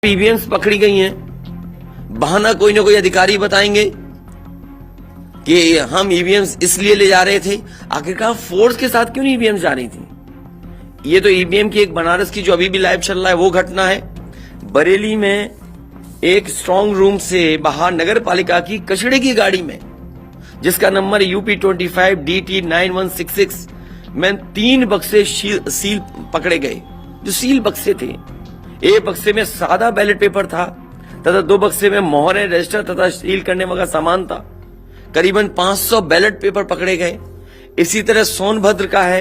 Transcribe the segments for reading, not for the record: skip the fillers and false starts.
EVMs पकड़ी गई हैं। बहाना कोई ना कोई अधिकारी बताएंगे कि हम ईवीएम्स इसलिए ले जा रहे थे। आखिरकार फोर्स के साथ क्यों नहीं ईवीएम्स जा रही थी? ये तो ईवीएम की एक बनारस की जो अभी भी लाइव चल रहा है वो घटना है। बरेली में एक स्ट्रांग रूम से बाहर नगर पालिका की कचड़े की गाड़ी में, जिसका नंबर यूपी 25 DT 9166 में 3 बक्से सील पकड़े गए, जो सील बक्से थे। एक बक्से में सादा बैलेट पेपर था तथा 2 बक्से में मोहरें, रजिस्टर तथा सील करने वाला सामान था। करीबन 500 बैलेट पेपर पकड़े गए। इसी तरह सोनभद्र का है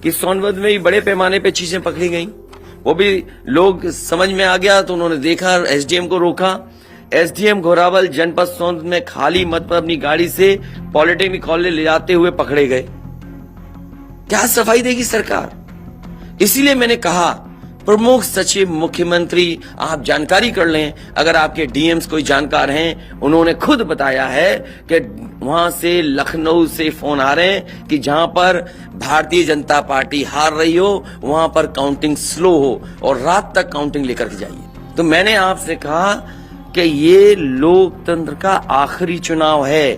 कि सोनभद्र में भी बड़े पैमाने पे चीजें पकड़ी गई। वो भी लोग समझ में आ गया तो उन्होंने देखा, एसडीएम को रोका। एसडीएम घोरावल जनपद सोनभद्र में खाली मत पर अपनी गाड़ी से पॉलिटेक्निक कॉलेज ले जाते हुए पकड़े गए। क्या सफाई देगी सरकार? इसीलिए मैंने कहा प्रमुख सचिव मुख्यमंत्री आप जानकारी कर लें। अगर आपके डीएम्स कोई जानकार हैं, उन्होंने खुद बताया है कि वहां से लखनऊ से फोन आ रहे हैं कि जहां पर भारतीय जनता पार्टी हार रही हो वहां पर काउंटिंग स्लो हो और रात तक काउंटिंग लेकर के जाइए। तो मैंने आपसे कहा कि ये लोकतंत्र का आखिरी चुनाव है।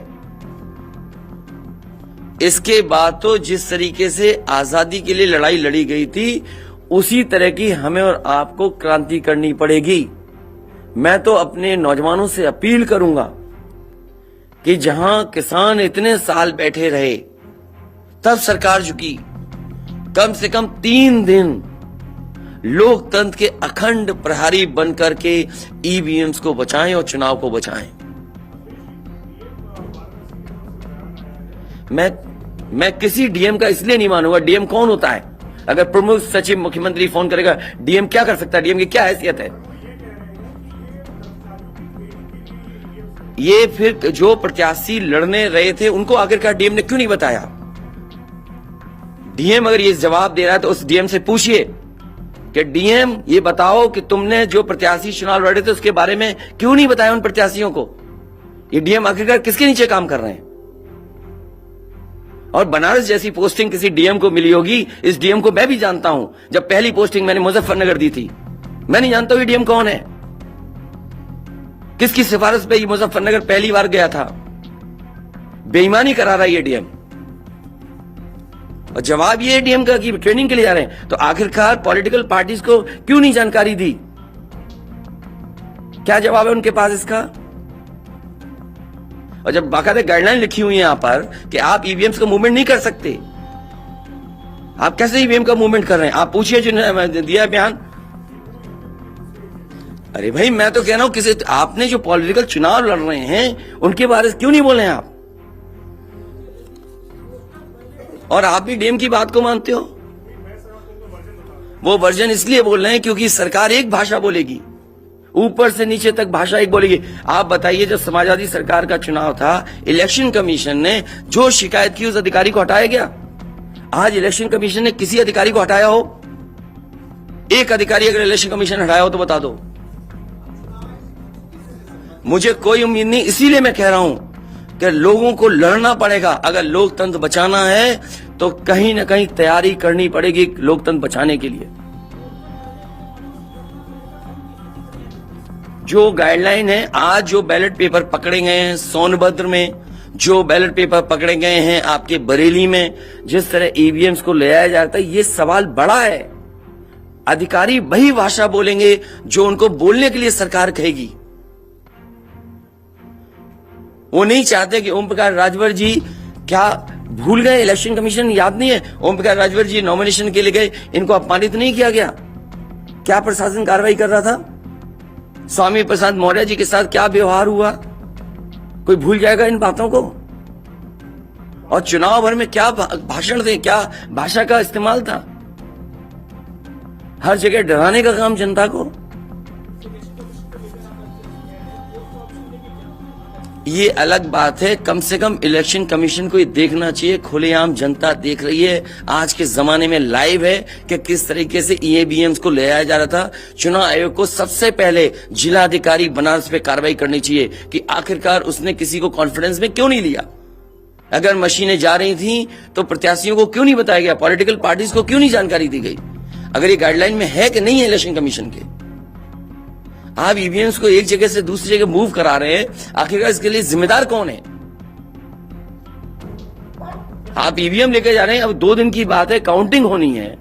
इसके बाद तो जिस तरीके से आजादी के लिए लड़ाई लड़ी गई थी उसी तरह की हमें और आपको क्रांति करनी पड़ेगी। मैं तो अपने नौजवानों से अपील करूंगा कि जहां किसान इतने साल बैठे रहे तब सरकार झुकी। कम से कम 3 दिन लोकतंत्र के अखंड प्रहरी बनकर के ईवीएम्स को बचाएं और चुनाव को बचाएं। मैं किसी डीएम का इसलिए नहीं मानूंगा। डीएम कौन होता है? अगर प्रमुख सचिव मुख्यमंत्री फोन करेगा, डीएम क्या कर सकता है? डीएम की क्या हैसियत है? ये फिर जो प्रत्याशी लड़ने रहे थे उनको आखिरकार डीएम ने क्यों नहीं बताया? डीएम अगर ये जवाब दे रहा है तो उस डीएम से पूछिए कि डीएम ये बताओ कि तुमने जो प्रत्याशी चुनाव लड़े थे उसके बारे में क्यों नहीं बताया उन प्रत्याशियों को? ये डीएम आखिरकार किसके नीचे काम कर रहे हैं? और बनारस जैसी पोस्टिंग किसी डीएम को मिली होगी, इस डीएम को मैं भी जानता हूं। जब पहली पोस्टिंग मैंने मुजफ्फरनगर दी थी, मैं नहीं जानता हूं ये डीएम कौन है, किसकी सिफारिश पे ये मुजफ्फरनगर पहली बार गया था। बेईमानी करा रहा है ये डीएम। और जवाब ये डीएम का कि ट्रेनिंग के लिए जा रहे हैं। तो आखिरकार पॉलिटिकल पार्टीज को क्यों नहीं जानकारी दी? क्या जवाब है उनके पास इसका? और जब बाकायदा गाइडलाइन लिखी हुई है यहां पर कि आप ईवीएम्स का मूवमेंट नहीं कर सकते, आप कैसे ईवीएम का मूवमेंट कर रहे हैं? आप पूछिए जिन्होंने दिया बयान। अरे भाई, मैं तो कह रहा हूं किसी आपने जो पॉलिटिकल चुनाव लड़ रहे हैं उनके बारे में क्यों नहीं बोल रहे हैं आप? और आप भी डीएम की बात को मानते हो। वो वर्जन इसलिए बोल रहे हैं क्योंकि सरकार एक भाषा बोलेगी, ऊपर से नीचे तक भाषा एक बोलेगी। आप बताइए, जब समाजवादी सरकार का चुनाव था, इलेक्शन कमीशन ने जो शिकायत की उस अधिकारी को हटाया गया? आज इलेक्शन कमीशन ने किसी अधिकारी को हटाया हो? एक अधिकारी अगर इलेक्शन कमीशन हटाया हो तो बता दो। मुझे कोई उम्मीद नहीं। इसीलिए मैं कह रहा हूं कि लोगों को लड़ना पड़ेगा। अगर लोकतंत्र बचाना है तो कहीं ना कहीं तैयारी करनी पड़ेगी लोकतंत्र बचाने के लिए। जो गाइडलाइन है, आज जो बैलेट पेपर पकड़े गए हैं सोनभद्र में, जो बैलेट पेपर पकड़े गए हैं आपके बरेली में, जिस तरह ईवीएम्स को ले आया जाता है, ये सवाल बड़ा है। अधिकारी वही भाषा बोलेंगे जो उनको बोलने के लिए सरकार कहेगी। वो नहीं चाहते कि ओम प्रकाश राजभर जी क्या भूल गए? इलेक्शन कमीशन याद नहीं है? ओम प्रकाश राजभर जी नॉमिनेशन के लिए गए, इनको अपमानित नहीं किया गया? क्या प्रशासन कार्रवाई कर रहा था? स्वामी प्रसाद मौर्य जी के साथ क्या व्यवहार हुआ? कोई भूल जाएगा इन बातों को? और चुनाव भर में क्या भाषण थे, क्या भाषा का इस्तेमाल था? हर जगह डराने का काम जनता को। ये अलग बात है। कम से कम इलेक्शन कमीशन को ये देखना चाहिए, खुलेआम जनता देख रही है, आज के जमाने में लाइव है कि किस तरीके से ईवीएम्स को ले आया जा रहा था। चुनाव आयोग को सबसे पहले जिलाधिकारी बनारस पे कार्रवाई करनी चाहिए कि आखिरकार उसने किसी को कॉन्फिडेंस में क्यों नहीं लिया। अगर मशीनें जा रही थी तो प्रत्याशियों को क्यों नहीं बताया गया? पॉलिटिकल पार्टीज को क्यों नहीं जानकारी दी गई? अगर ये गाइडलाइन में है कि नहीं है इलेक्शन कमीशन के? आप ईवीएम्स को एक जगह से दूसरी जगह मूव करा रहे हैं, आखिरकार इसके लिए जिम्मेदार कौन है? आप ईवीएम लेके जा रहे हैं, अब 2 दिन की बात है, काउंटिंग होनी है।